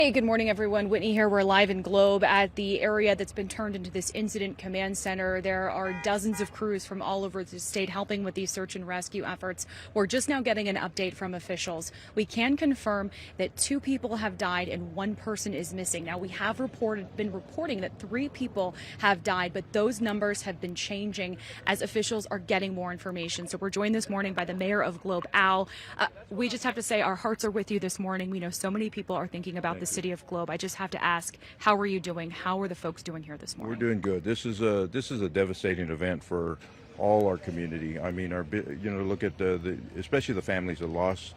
Hey, good morning, everyone. Whitney here. We're live in Globe at the area that's been turned into this incident command center. There are dozens of crews from all over the state helping with these search and rescue efforts. We're just now getting an update from officials. We can confirm that 2 people have died and 1 person is missing. Now, we have been reporting that 3 people have died, but those numbers have been changing as officials are getting more information. So we're joined this morning by the mayor of Globe, Al. We just have to say our hearts are with you this morning. We know so many people are thinking about this city of Globe. I just have to ask, how are you doing? How are the folks doing here this morning? We're doing good. This is a devastating event for all our community. I mean, look at especially the families that lost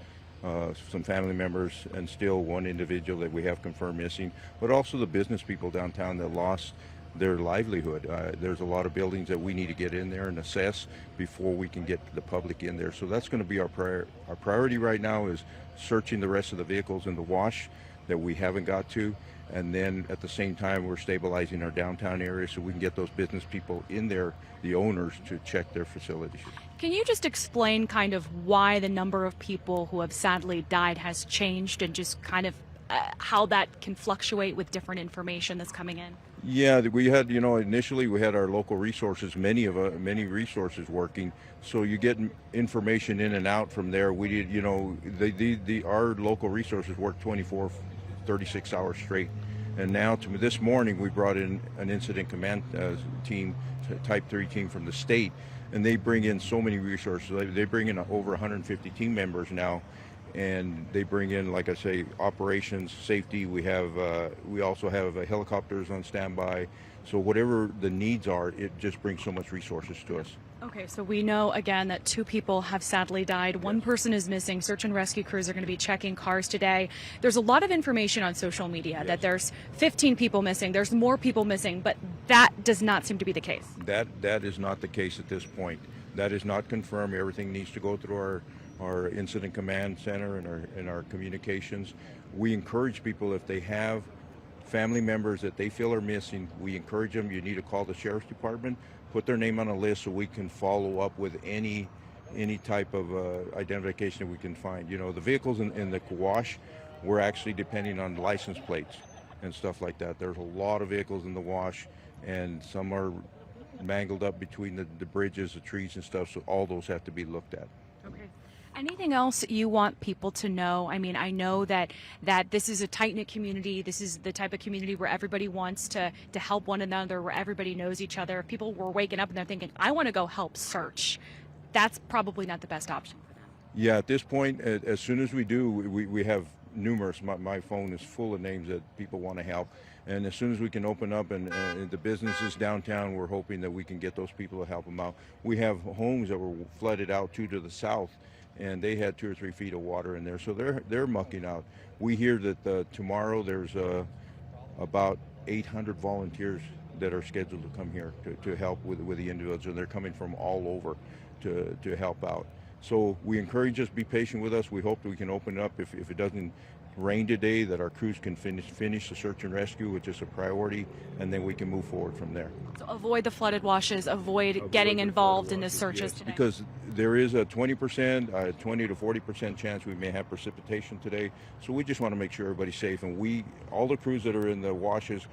some family members, and still 1 individual that we have confirmed missing, but also the business people downtown that lost their livelihood. There's a lot of buildings that we need to get in there and assess before we can get the public in there. So that's going to be our priority right now, is searching the rest of the vehicles in the wash that we haven't got to, and then at the same time we're stabilizing our downtown area so we can get those business people in there, the owners, to check their facilities. Can you just explain kind of why the number of people who have sadly died has changed, and just kind of how that can fluctuate with different information that's coming in? Yeah, we had, initially we had our local resources, many resources working, so you get information in and out from there. We did, our local resources work 24, 36 hours straight. And now this morning we brought in an incident command team, type 3 team from the state, and they bring in so many resources. They bring in over 150 team members now, and they bring in, like I say, operations, safety. We also have helicopters on standby. So whatever the needs are, it just brings so much resources to us. Okay, so we know again that 2 people have sadly died. 1 person is missing. Search and rescue crews are going to be checking cars today. There's a lot of information on social media that there's 15 people missing. There's more people missing, but that does not seem to be the case. That is not the case at this point. That is not confirmed. Everything needs to go through our incident command center and our communications. We encourage people, if they have family members that they feel are missing, we encourage them, you need to call the sheriff's department, put their name on a list so we can follow up with any type of identification that we can find. The vehicles in the wash, we're actually depending on license plates and stuff like that. There's a lot of vehicles in the wash, and some are mangled up between the bridges, the trees and stuff, so all those have to be looked at. Okay. Anything else you want people to know? I mean, I know that this is a tight-knit community. This is the type of community where everybody wants to help one another, where everybody knows each other. If people were waking up and they're thinking, I want to go help search, that's probably not the best option for them. Yeah, at this point, as soon as we do, we have numerous. My phone is full of names that people want to help. And as soon as we can open up and the businesses downtown, we're hoping that we can get those people to help them out. We have homes that were flooded out to the south, and they had 2 or 3 feet of water in there, so they're mucking out. We hear that tomorrow there's about 800 volunteers that are scheduled to come here to help with the individuals, and they're coming from all over to help out. So we encourage us, be patient with us. We hope that we can open up if it doesn't rain today, that our crews can finish the search and rescue, which is a priority, and then we can move forward from there. So avoid the flooded washes, avoid getting involved in the searches today. Because there is a 20 to 40% chance we may have precipitation today. So we just want to make sure everybody's safe, and all the crews that are in the washes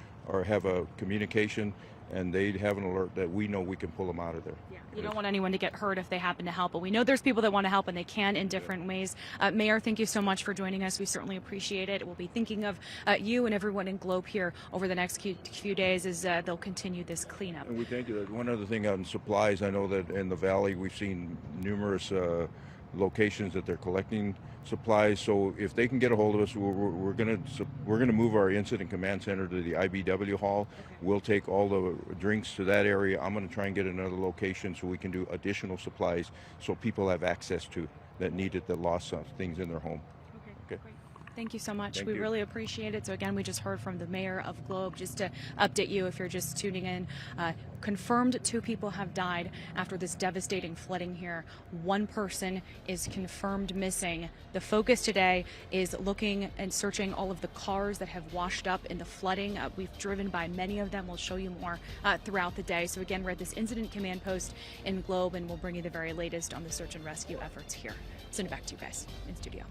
have a communication, and they have an alert that we know we can pull them out of there. Yeah. You don't want anyone to get hurt if they happen to help, but we know there's people that want to help, and they can in different ways. Mayor, thank you so much for joining us. We certainly appreciate it. We'll be thinking of you and everyone in Globe here over the next few days as they'll continue this cleanup. And we thank you. One other thing on supplies, I know that in the valley we've seen numerous locations that they're collecting supplies. So if they can get a hold of us, we're gonna move our incident command center to the IBW hall. Okay. We'll take all the drinks to that area. I'm gonna try and get another location so we can do additional supplies so people have access to that lost some things in their home. Okay. Great. Thank you so much. Thank we you. really appreciate it. So again, we just heard from the mayor of Globe. Just to update you, if you're just tuning in, confirmed 2 people have died after this devastating flooding here. 1 person is confirmed missing. The focus today is looking and searching all of the cars that have washed up in the flooding. We've driven by many of them. We'll show you more throughout the day. So again, we're at this incident command post in Globe, and we'll bring you the very latest on the search and rescue efforts here. Send it back to you guys in studio.